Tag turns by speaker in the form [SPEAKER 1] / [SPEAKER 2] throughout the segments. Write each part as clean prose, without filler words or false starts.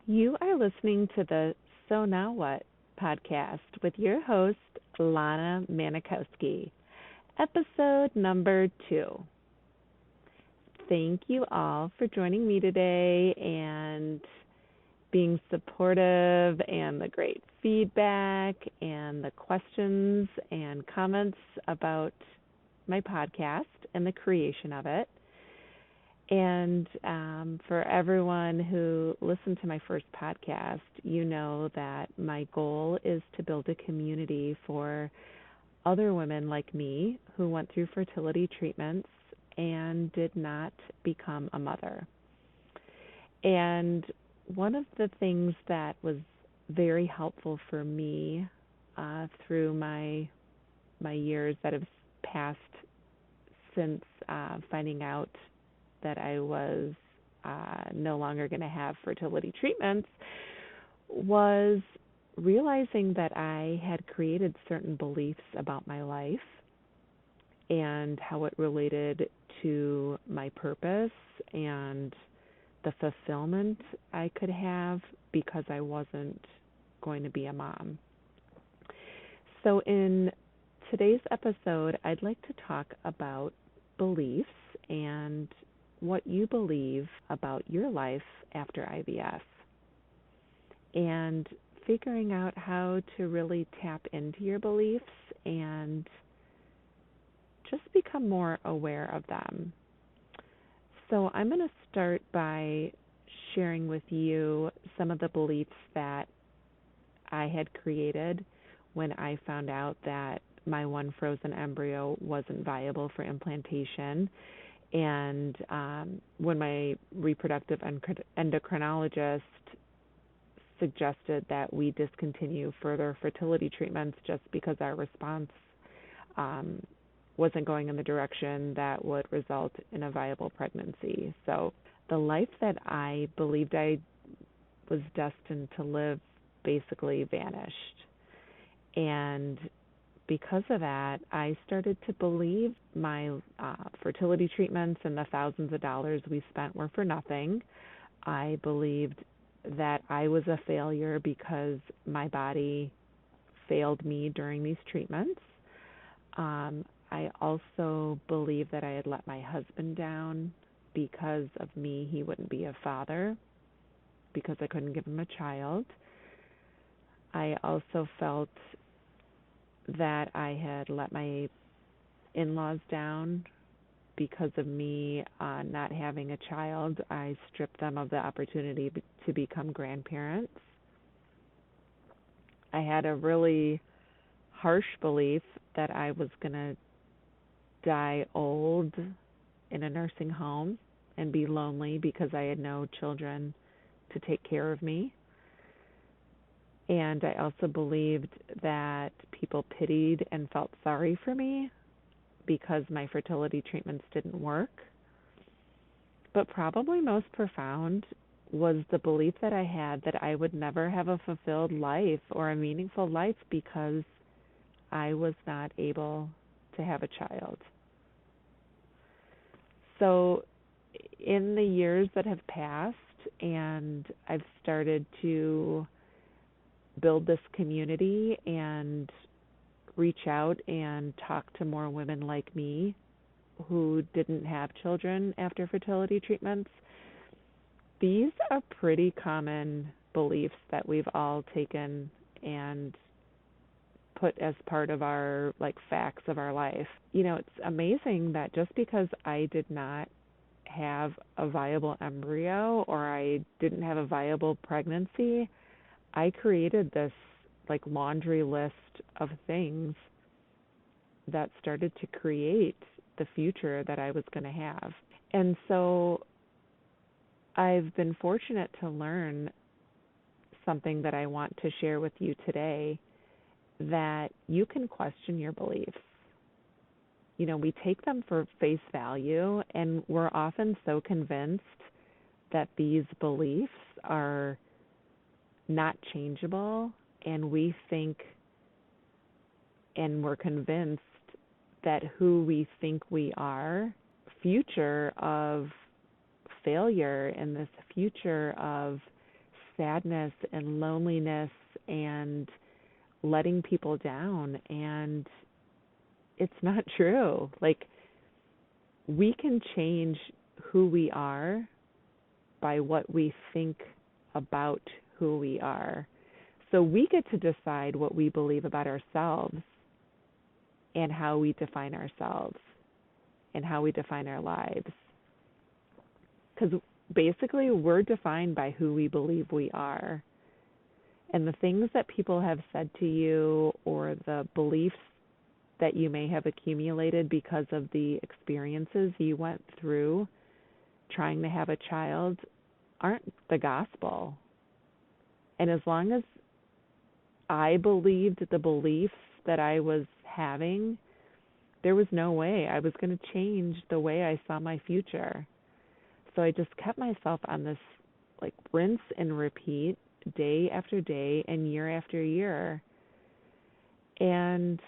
[SPEAKER 1] You are listening to the So Now What podcast with your host, Lana Manikowski, episode number 2. Thank you all for joining me today and being supportive and the great feedback and the questions and comments about my podcast and the creation of it. And for everyone who listened to my first podcast, you know that my goal is to build a community for other women like me who went through fertility treatments and did not become a mother. And one of the things that was very helpful for me through my years that have passed since finding out that I was no longer going to have fertility treatments was realizing that I had created certain beliefs about my life and how it related to my purpose and the fulfillment I could have because I wasn't going to be a mom. So in today's episode, I'd like to talk about beliefs and what you believe about your life after IVF and figuring out how to really tap into your beliefs and just become more aware of them. So I'm going to start by sharing with you some of the beliefs that I had created when I found out that my one frozen embryo wasn't viable for implantation. And when my reproductive endocrinologist suggested that we discontinue further fertility treatments just because our response wasn't going in the direction that would result in a viable pregnancy. So the life that I believed I was destined to live basically vanished. And because of that, I started to believe my fertility treatments and the thousands of dollars we spent were for nothing. I believed that I was a failure because my body failed me during these treatments. I also believed that I had let my husband down because of me. He wouldn't be a father because I couldn't give him a child. I also felt that I had let my in-laws down because of me not having a child. I stripped them of the opportunity to become grandparents. I had a really harsh belief that I was going to die old in a nursing home and be lonely because I had no children to take care of me. And I also believed that people pitied and felt sorry for me because my fertility treatments didn't work. But probably most profound was the belief that I had that I would never have a fulfilled life or a meaningful life because I was not able to have a child. So in the years that have passed, and I've started to build this community and reach out and talk to more women like me who didn't have children after fertility treatments, these are pretty common beliefs that we've all taken and put as part of our facts of our life. It's amazing that just because I did not have a viable embryo or I didn't have a viable pregnancy, I created this laundry list of things that started to create the future that I was going to have. And so I've been fortunate to learn something that I want to share with you today, that you can question your beliefs. We take them for face value, and we're often so convinced that these beliefs are not changeable, and we think and we're convinced that who we think we are, future of failure and this future of sadness and loneliness and letting people down. And it's not true. Like, we can change who we are by what we think about who we are. So we get to decide what we believe about ourselves and how we define ourselves and how we define our lives. Because basically, we're defined by who we believe we are. And the things that people have said to you, or the beliefs that you may have accumulated because of the experiences you went through trying to have a child, aren't the gospel. And as long as I believed the beliefs that I was having, there was no way I was going to change the way I saw my future. So I just kept myself on this like rinse and repeat, day after day and year after year. And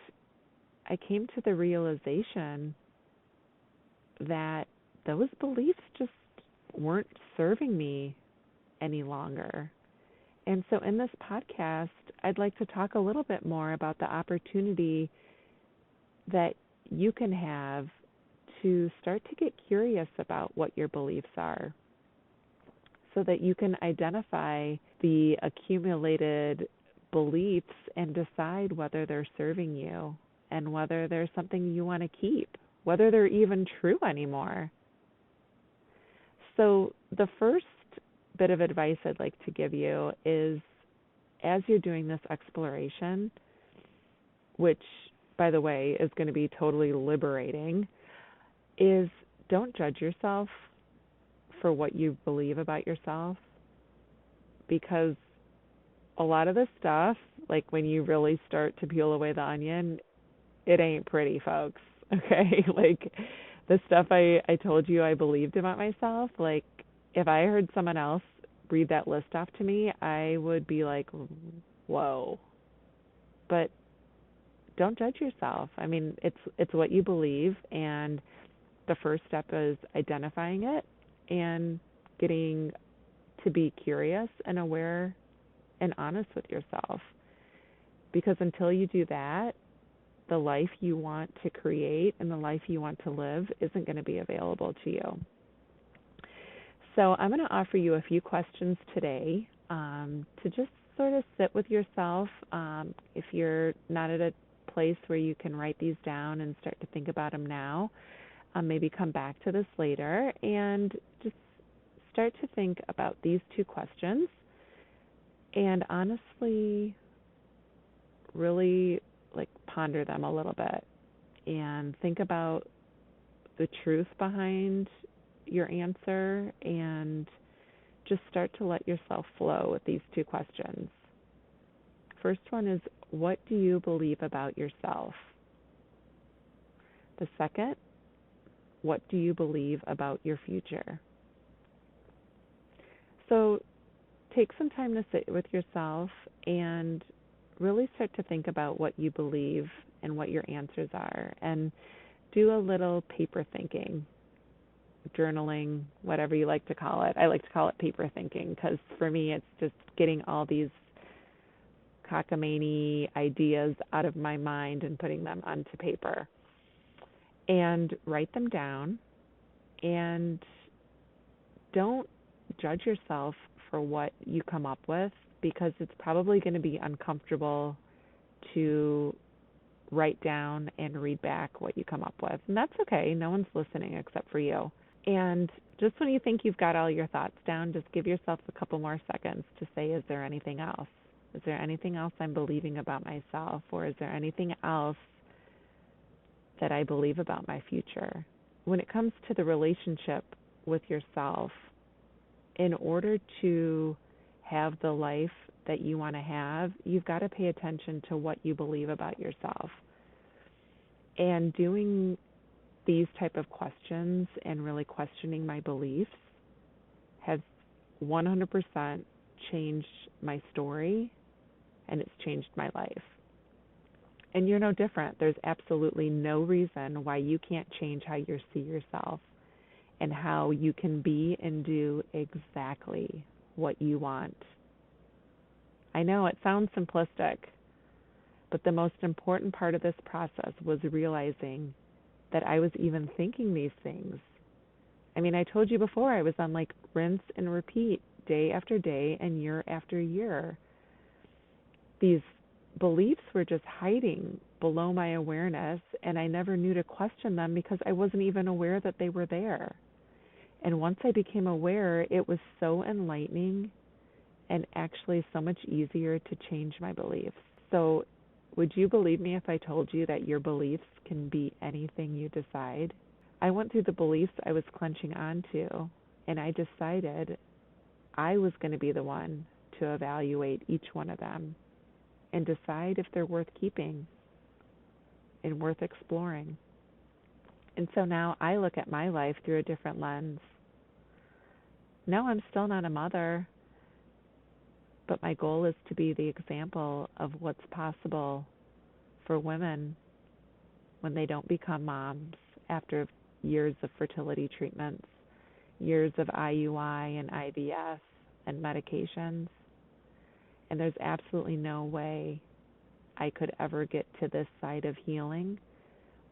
[SPEAKER 1] I came to the realization that those beliefs just weren't serving me any longer. And so in this podcast, I'd like to talk a little bit more about the opportunity that you can have to start to get curious about what your beliefs are, so that you can identify the accumulated beliefs and decide whether they're serving you and whether there's something you want to keep, whether they're even true anymore. So the first bit of advice I'd like to give you is, as you're doing this exploration, which, by the way, is going to be totally liberating, is don't judge yourself for what you believe about yourself, because a lot of this stuff, like when you really start to peel away the onion, it ain't pretty, folks. Okay? Like the stuff I told you I believed about myself, like if I heard someone else read that list off to me, I would be like, whoa. But don't judge yourself. I mean, it's what you believe, and the first step is identifying it and getting to be curious and aware and honest with yourself. Because until you do that, the life you want to create and the life you want to live isn't going to be available to you. So I'm going to offer you a few questions today to just sort of sit with yourself. If you're not at a place where you can write these down and start to think about them now, maybe come back to this later and just start to think about these two questions and honestly really like ponder them a little bit and think about the truth behind your answer and just start to let yourself flow with these two questions. First one is, what do you believe about yourself? The second, what do you believe about your future? So take some time to sit with yourself and really start to think about what you believe and what your answers are, and do a little paper thinking, journaling, whatever you like to call it. I like to call it paper thinking because for me it's just getting all these cockamamie ideas out of my mind and putting them onto paper. And write them down, and don't judge yourself for what you come up with, because it's probably going to be uncomfortable to write down and read back what you come up with. And that's okay. No one's listening except for you. And just when you think you've got all your thoughts down, just give yourself a couple more seconds to say, is there anything else? Is there anything else I'm believing about myself? Or is there anything else that I believe about my future? When it comes to the relationship with yourself, in order to have the life that you want to have, you've got to pay attention to what you believe about yourself. And doing these type of questions and really questioning my beliefs has 100% changed my story, and it's changed my life. And you're no different. There's absolutely no reason why you can't change how you see yourself and how you can be and do exactly what you want I know it sounds simplistic, but the most important part of this process was realizing that I was even thinking these things. I mean, I told you before, I was on like rinse and repeat day after day and year after year. These beliefs were just hiding below my awareness, and I never knew to question them because I wasn't even aware that they were there. And once I became aware, it was so enlightening and actually so much easier to change my beliefs. So, would you believe me if I told you that your beliefs can be anything you decide? I went through the beliefs I was clenching onto, and I decided I was going to be the one to evaluate each one of them and decide if they're worth keeping and worth exploring. And so now I look at my life through a different lens. No, I'm still not a mother, but my goal is to be the example of what's possible for women when they don't become moms after years of fertility treatments, years of IUI and IVF and medications. And there's absolutely no way I could ever get to this side of healing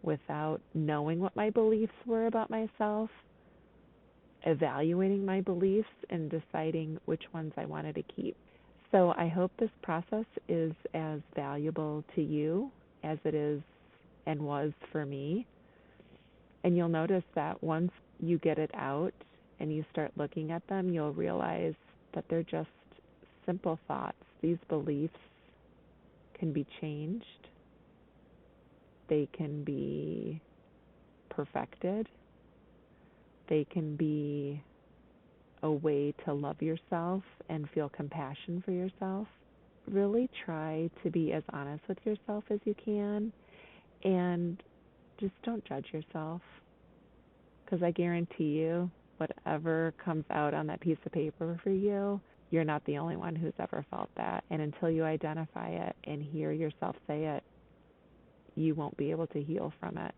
[SPEAKER 1] without knowing what my beliefs were about myself, evaluating my beliefs, and deciding which ones I wanted to keep. So I hope this process is as valuable to you as it is and was for me. And you'll notice that once you get it out and you start looking at them, you'll realize that they're just simple thoughts. These beliefs can be changed. They can be perfected. They can be a way to love yourself and feel compassion for yourself. Really try to be as honest with yourself as you can, and just don't judge yourself, because I guarantee you, whatever comes out on that piece of paper for you, you're not the only one who's ever felt that. And until you identify it and hear yourself say it, you won't be able to heal from it.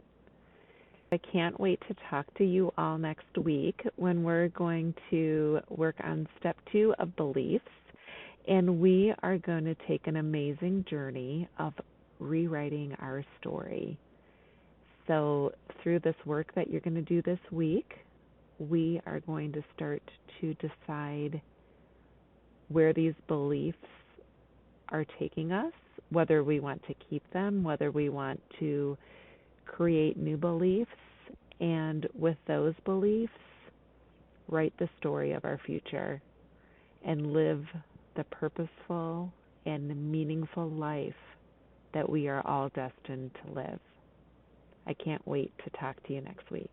[SPEAKER 1] I can't wait to talk to you all next week when we're going to work on step 2 of beliefs. And we are going to take an amazing journey of rewriting our story. So through this work that you're going to do this week, we are going to start to decide where these beliefs are taking us, whether we want to keep them, whether we want to create new beliefs, and with those beliefs, write the story of our future and live the purposeful and meaningful life that we are all destined to live. I can't wait to talk to you next week.